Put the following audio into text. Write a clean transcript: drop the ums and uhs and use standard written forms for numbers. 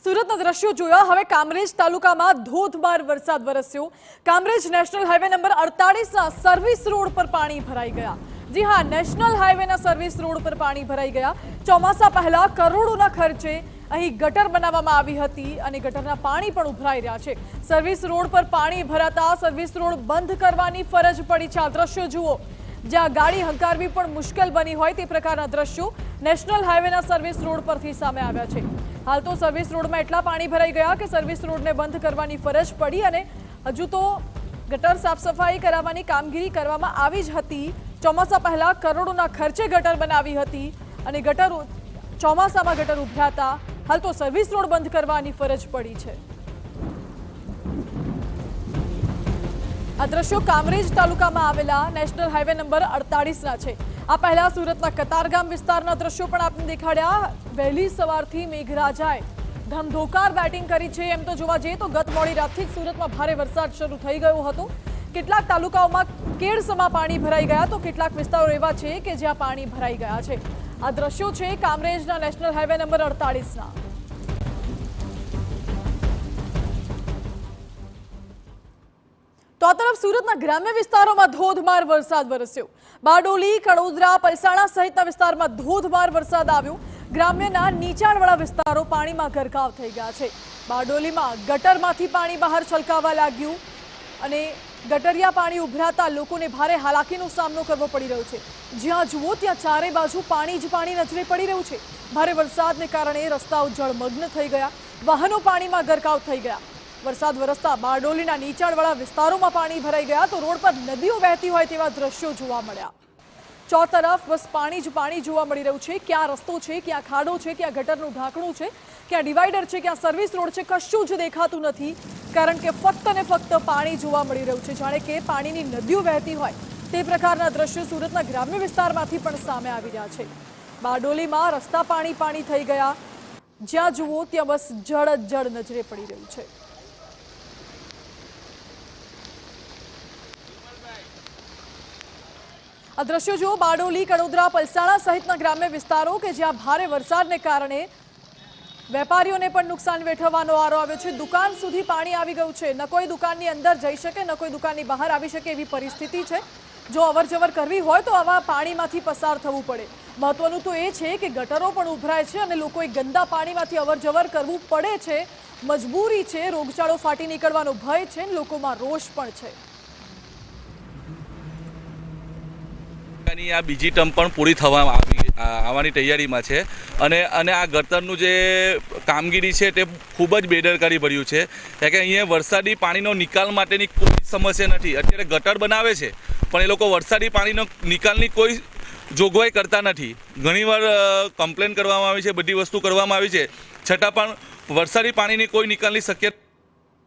સુરતના દ્રશ્યો જોયા। હવે કામરેજ તાલુકામાં ધોધમાર વરસાદ વરસ્યો। કામરેજ નેશનલ હાઈવે નંબર 48ના સર્વિસ રોડ પર પાણી ભરાઈ ગયા। જી હા, નેશનલ હાઈવેના સર્વિસ રોડ પર પાણી ભરાઈ ગયા। ચોમાસા પહેલા કરોડોના ખર્ચે અહીં ગટર બનાવવામાં આવી હતી અને ગટરના પાણી પણ ઉભરાઈ રહ્યા છે। સર્વિસ રોડ પર પાણી ભરાતા સર્વિસ રોડ બંધ કરવાની ફરજ પડી છે। આ દ્રશ્યો જુઓ, જ્યાં ગાડી હંકારવી પણ મુશ્કેલ બની હોય તે પ્રકારના દ્રશ્યો નેશનલ હાઈવેના સર્વિસ રોડ પરથી સામે આવ્યા છે। હાલ તો સર્વિસ રોડમાં એટલા પાણી ભરાઈ ગયા કે સર્વિસ રોડને બંધ કરવાની ફરજ પડી અને હજુ તો ગટર સાફ સફાઈ કરાવવાની કામગીરી કરવામાં આવી જ હતી। ચોમાસા પહેલા કરોડોના ખર્ચે ગટર બનાવી હતી અને ચોમાસામાં ગટર ઉભરાતા હાલ તો સર્વિસ રોડ બંધ કરવાની ફરજ પડી છે। આ દ્રશ્યો કામરેજ તાલુકામાં આવેલા નેશનલ હાઈવે નંબર 48ના છે। આ પહેલા સુરતના કતારગામ વિસ્તારના દ્રશ્યો પણ આપને દેખાડ્યા। વહેલી સવારથી મેઘરાજાએ ધમધોકાર બેટિંગ કરી છે। એમ તો જોવા જઈએ તો ગત મોડી રાતથી જ સુરતમાં ભારે વરસાદ શરૂ થઈ ગયો હતો। કેટલાક તાલુકાઓમાં કેડસમાં પાણી ભરાઈ ગયા તો કેટલાક વિસ્તારો એવા છે કે જ્યાં પાણી ભરાઈ ગયા છે। આ દ્રશ્યો છે કામરેજના નેશનલ હાઈવે નંબર 48ના। તો આ તરફ સુરતના ગ્રામ્ય વિસ્તારોમાં ધોધમાર વરસાદ વરસ્યો। બારડોલી, કડોદરા, પલસાણા સહિતના વિસ્તારમાં ધોધમાર વરસાદ આવ્યો। ગ્રામ્યના નીચાણવાળા વિસ્તારો પાણીમાં ગરકાવ થઈ ગયા છે। બારડોલીમાં ગટરમાંથી પાણી બહાર છલકાવા લાગ્યું અને ગટરિયા પાણી ઉભરાતા લોકોને ભારે હાલાકીનો સામનો કરવો પડી રહ્યો છે। જ્યાં જુઓ ત્યાં ચારે બાજુ પાણી જ પાણી નજરે પડી રહ્યું છે। ભારે વરસાદને કારણે રસ્તાઓ જળમગ્ન થઈ ગયા, વાહનો પાણીમાં ગરકાવ થઈ ગયા। વરસાદ વરસતા બારડોલીના નીચાણવાળા વિસ્તારોમાં પાણી ભરાઈ ગયા તો રોડ પર નદીઓ વહેતી હોય તેવા દ્રશ્યો જોવા મળ્યા। ચોતરફ બસ પાણી જ પાણી જોવા મળી રહ્યું છે। ક્યાં રસ્તો છે, ક્યાં ખાડો છે, ક્યાં ગટરનું ઢાંકણું છે, ક્યાં ડિવાઈડર છે, ક્યાં સર્વિસ રોડ છે, કશું જ દેખાતું નથી। કારણ કે ફક્ત ને ફક્ત પાણી જોવા મળી રહ્યું છે, જાણે કે પાણીની નદીઓ વહેતી હોય તે પ્રકારના દ્રશ્યો સુરતના ગ્રામ્ય વિસ્તારમાંથી પણ સામે આવી રહ્યા છે। બારડોલીમાં રસ્તા પાણી પાણી થઈ ગયા। જ્યાં જુઓ ત્યાં બસ જળ જ જળ નજરે પડી રહ્યું છે। આ દ્રશ્યો જુઓ બારડોલી, કડોદરા, પલસાણા સહિતના ગ્રામ્ય વિસ્તારો કે જ્યાં ભારે વરસાદને કારણે વેપારીઓને પણ નુકસાન વેઠવવાનો વારો આવ્યો છે। દુકાન સુધી પાણી આવી ગયું છે। ન કોઈ દુકાનની અંદર જઈ શકે, ન કોઈ દુકાનની બહાર આવી શકે એવી પરિસ્થિતિ છે। જો અવરજવર કરવી હોય તો આવા પાણીમાંથી પસાર થવું પડે। મહત્વનું તો એ છે કે ગટરો પણ ઉભરાય છે અને લોકોએ ગંદા પાણીમાંથી અવરજવર કરવું પડે છે। મજબૂરી છે, રોગચાળો ફાટી નીકળવાનો ભય છે, લોકોમાં રોષ પણ છે। આ બીજી ટર્મ પણ પૂરી આવવાની તૈયારીમાં છે અને આ ગટરનું જે કામગીરી છે તે ખૂબ જ બેદરકારી ભર્યું છે। કારણ કે અહીંયા વરસાદી પાણીનો નિકાલ માટેની કોઈ સમસ્યા નથી। અત્યારે ગટર બનાવે છે પણ એ લોકો વરસાદી પાણીનો નિકાલની કોઈ જોગવાઈ કરતા નથી। ઘણીવાર કમ્પ્લેન કરવામાં આવી છે, બધી વસ્તુ કરવામાં આવી છે, છતાં પણ વરસાદી પાણીની કોઈ નિકાલની શક્યતા